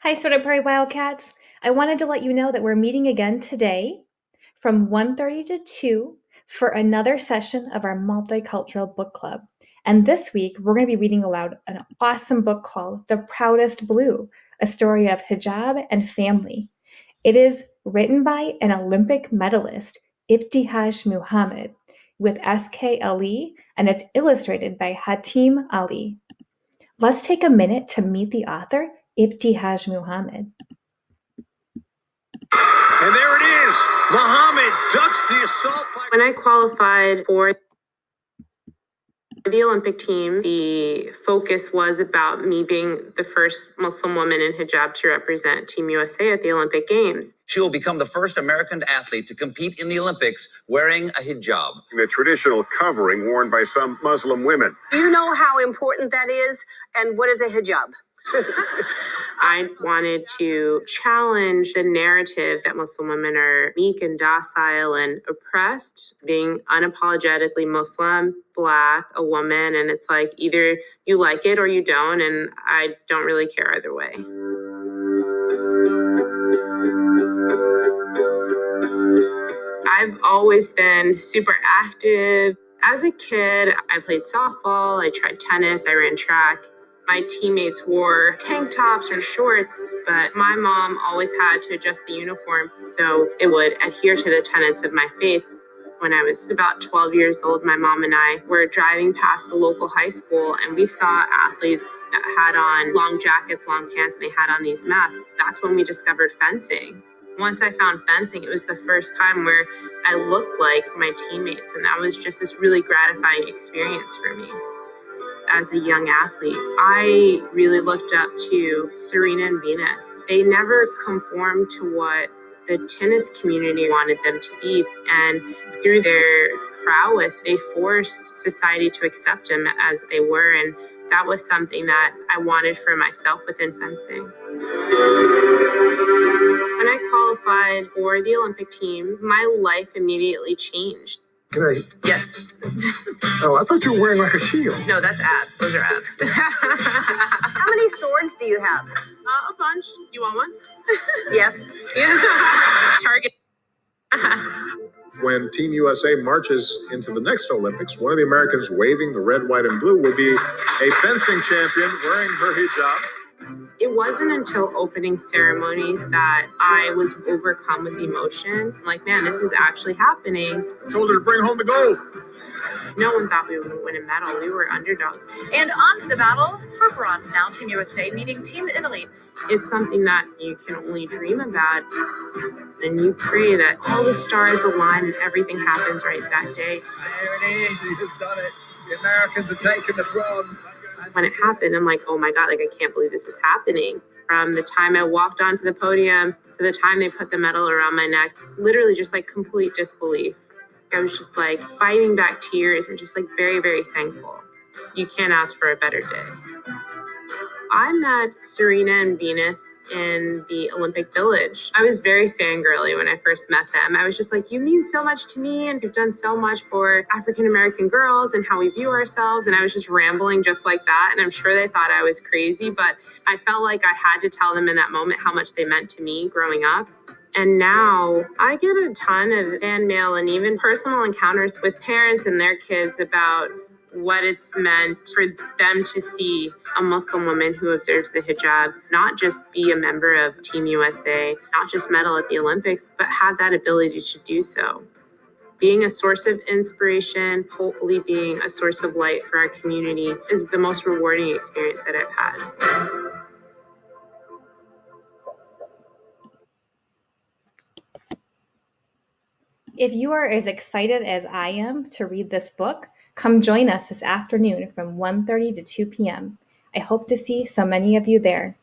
Hi, Soda Prairie Wildcats. I wanted to let you know that we're meeting again today from 1:30 to 2 for another session of our Multicultural Book Club. And this week, we're going to be reading aloud an awesome book called The Proudest Blue, a story of hijab and family. It is written by an Olympic medalist, Ibtihaj Muhammad, with S.K. Ali, and it's illustrated by Hatim Ali. Let's take a minute to meet the author, Ibtihaj Muhammad. And there it is. Muhammad ducks the assault. When I qualified for the Olympic team, the focus was about me being the first Muslim woman in hijab to represent Team USA at the Olympic Games. She will become the first American athlete to compete in the Olympics wearing a hijab. The traditional covering worn by some Muslim women. Do you know how important that is? And what is a hijab? I wanted to challenge the narrative that Muslim women are meek and docile and oppressed, being unapologetically Muslim, Black, a woman, and it's like either you like it or you don't, and I don't really care either way. I've always been super active. As a kid, I played softball, I tried tennis, I ran track. My teammates wore tank tops or shorts, but my mom always had to adjust the uniform so it would adhere to the tenets of my faith. When I was about 12 years old, my mom and I were driving past the local high school and we saw athletes that had on long jackets, long pants, and they had on these masks. That's when we discovered fencing. Once I found fencing, it was the first time where I looked like my teammates, and that was just this really gratifying experience for me. As a young athlete, I really looked up to Serena and Venus. They never conformed to what the tennis community wanted them to be. And through their prowess, they forced society to accept them as they were. And that was something that I wanted for myself within fencing. When I qualified for the Olympic team, my life immediately changed. Can I? Yes. Oh, I thought you were wearing like a shield. No, that's abs. Those are abs. How many swords do you have? A bunch. You want one? Yes. Target. When Team USA marches into the next Olympics, one of the Americans waving the red, white, and blue will be a fencing champion wearing her hijab. It wasn't until opening ceremonies that I was overcome with emotion. Like, man, this is actually happening. I told her to bring home the gold. No one thought we would win a medal. We were underdogs. And on to the battle for bronze now. Team USA meeting Team Italy. It's something that you can only dream about. And you pray that all the stars align and everything happens right that day. There it is. She has done it. The Americans have taken the bronze. When it happened, I'm like, oh my God, like I can't believe this is happening. From the time I walked onto the podium to the time they put the medal around my neck, literally just like complete disbelief. I was just like fighting back tears and just like very, very thankful. You can't ask for a better day. I met Serena and Venus in the Olympic Village. I was very fangirly when I first met them. I was just like, you mean so much to me, and you've done so much for African-American girls and how we view ourselves. And I was just rambling just like that. And I'm sure they thought I was crazy, but I felt like I had to tell them in that moment how much they meant to me growing up. And now I get a ton of fan mail and even personal encounters with parents and their kids about what it's meant for them to see a Muslim woman who observes the hijab, not just be a member of Team USA, not just medal at the Olympics, but have that ability to do so. Being a source of inspiration, hopefully being a source of light for our community is the most rewarding experience that I've had. If you are as excited as I am to read this book, come join us this afternoon from 1:30 to 2 p.m. I hope to see so many of you there.